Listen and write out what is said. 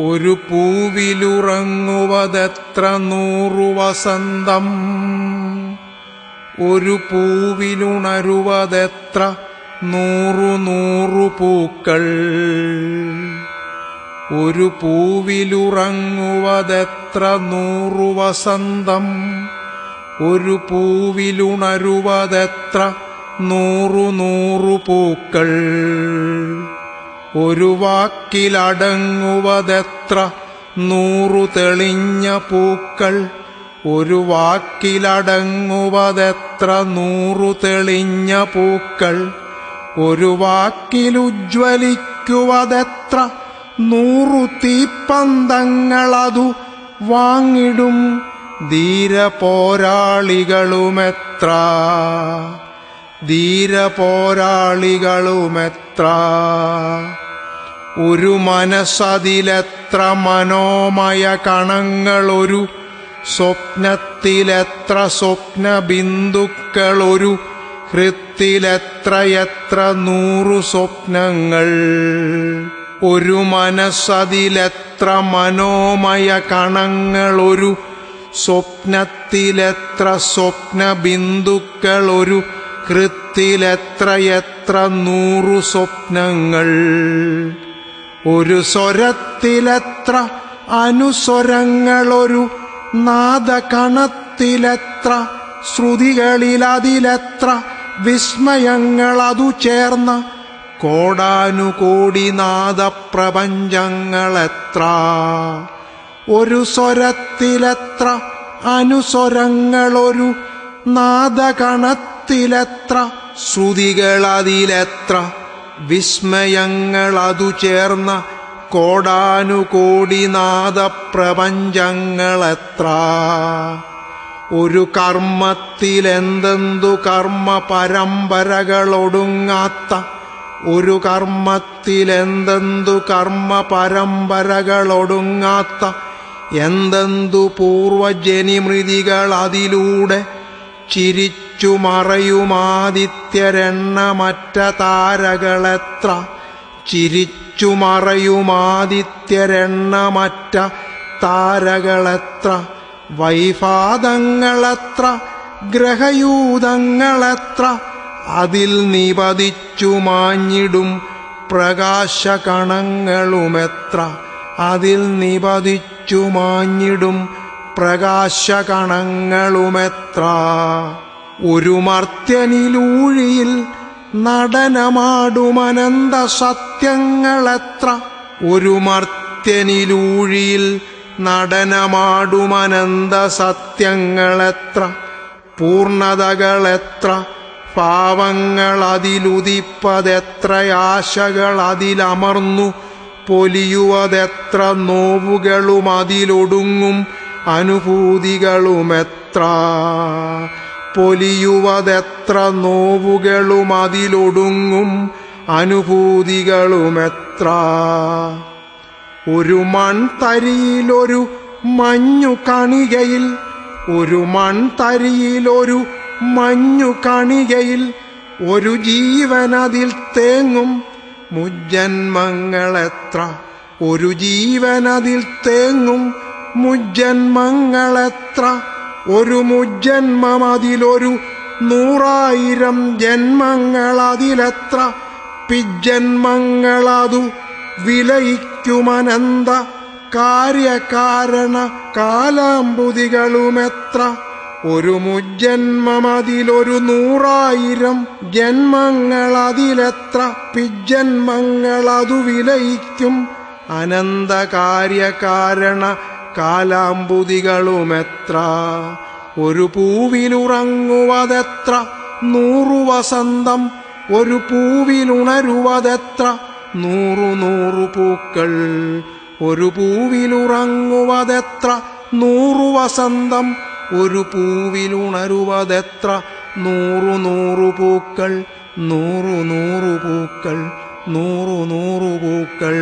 ഒരു പൂവിലുറങ്ങുവതെത്ര 100 വസന്തം, ഒരു പൂവിലുണരുവതെത്ര 100 പൂക്കൾ. ഒരു പൂവിലുറങ്ങുവതെത്ര 100 വസന്തം, ഒരു പൂവിലുണരുവതെത്ര 100 പൂക്കൾ. ഒരു വാക്കിലടങ്ങുവതെത്ര 100 തെളിഞ്ഞ പൂക്കൾ. ഒരു വാക്കിലടങ്ങുവതെത്ര 100 തെളിഞ്ഞ പൂക്കൾ. ഒരു വാക്കിലുജ്വലിക്കുവതെത്ര 100 തീപ്പന്തങ്ങളതു വാങ്ങിടും ധീരപോരാളികളുമെത്ര, ധീരപോരാളികളുമെത്ര. ഒരു മനസ്സതിലെത്ര മനോമയ കണങ്ങൾ, ഒരു സ്വപ്നത്തിലെത്ര സ്വപ്നബിന്ദുക്കൾ. ഒരു ഹൃത്തിലെത്രയെത്ര 100 സ്വപ്നങ്ങൾ. ഒരു മനസ്സതിലെത്ര മനോമയ കണങ്ങൾ, ഒരു സ്വപ്നത്തിലെത്ര സ്വപ്നബിന്ദുക്കൾ. ഒരു ഹൃത്തിലെത്രയെത്ര 100 സ്വപ്നങ്ങൾ. ഒരു സ്വരത്തിലെത്ര അനുസ്വരങ്ങൾ, ഒരു നാദകണത്തിലെത്ര ശ്രുതികളിലതിലെത്ര വിസ്മയങ്ങളതു ചേർന്ന കോടാനുകോടി നാദപ്രപഞ്ചങ്ങളെത്ര. ഒരു സ്വരത്തിലെത്ര അനുസ്വരങ്ങൾ, ഒരു നാദകണത്തിലെത്ര ശ്രുതികളതിലെത്ര വിസ്മയങ്ങളതു ചേർന്ന കോടാനുകോടി നാദപ്രപഞ്ചങ്ങളെത്ര. ഒരു കർമ്മത്തിലെന്തെന്തു കർമ്മ പരമ്പരകളൊടുങ്ങാത്ത, ഒരു കർമ്മത്തിലെന്തെന്തു കർമ്മ പരമ്പരകളൊടുങ്ങാത്ത എന്തെന്തു പൂർവജനിമൃതികൾ അതിലൂടെ ചിരിച്ചു മറയുമാദിത്യരെണ്ണമറ്റ താരകളെത്ര, ചിരിച്ചു മറയുമാദിത്യരെണ്ണമറ്റ താരകളെത്ര. വൈഫാദങ്ങളെത്ര ഗ്രഹയൂതങ്ങളെത്ര അതിൽ നിപതിച്ചു മാഞ്ഞിടും പ്രകാശകണങ്ങളുമെത്ര, അതിൽ നിപതിച്ചു മാഞ്ഞിടും പ്രകാശകണങ്ങളുമെത്ര. ഒരു മർത്യനിലൂഴിയിൽ നടനമാടുമനന്ത സത്യങ്ങളെത്ര, ഒരു മർത്യനിലൂഴിയിൽ നടനമാടുമനന്ത സത്യങ്ങളെത്ര. പൂർണ്ണതകളെത്ര ഭാവങ്ങളതിലുദിപ്പതെത്ര, ആശകളതിലമർന്നു പൊലിയുവതെത്ര, നോവുകളും അതിലൊടുങ്ങും അനുഭൂതികളുമെത്ര. പൊലിയുവതെത്ര നോവുകളും അതിലൊടുങ്ങും അനുഭൂതികളുമെത്ര. ഒരു മൺതരിയിലൊരു മഞ്ഞു കണികയിൽ, ഒരു മൺതരിയിലൊരു മഞ്ഞു കണികയിൽ ഒരു ജീവനതിൽ തേങ്ങും മുജ്ജന്മങ്ങളെത്ര, ഒരു ജീവനതിൽ തേങ്ങും മുജ്ജന്മങ്ങളെത്ര. ഒരു മുജ്ജന്മമതിലൊരു 100,000 ജന്മങ്ങളതിലെത്ര പിജ്ജന്മങ്ങളതു വിലയിക്കുമനന്ത കാര്യകാരണ കാലാംബുതികളുമെത്ര. ഒരു മുജ്ജന്മമതിലൊരു 100,000 ജന്മങ്ങളതിലെത്ര പിജ്ജന്മങ്ങളതു വിലയിക്കും അനന്ത കാര്യകാരണ കാലാംബുതികളുമെത്ര. ഒരു പൂവിലുറങ്ങുവതെത്ര 100 വസന്തം, ഒരു പൂവിലുണരുവതെത്ര 100 പൂക്കൾ. ഒരു പൂവിലുറങ്ങുവതെത്ര 100 വസന്തം, ഒരു പൂവിലുണരുവതെത്ര 100 പൂക്കൾ. 100 പൂക്കൾ, 100 പൂക്കൾ.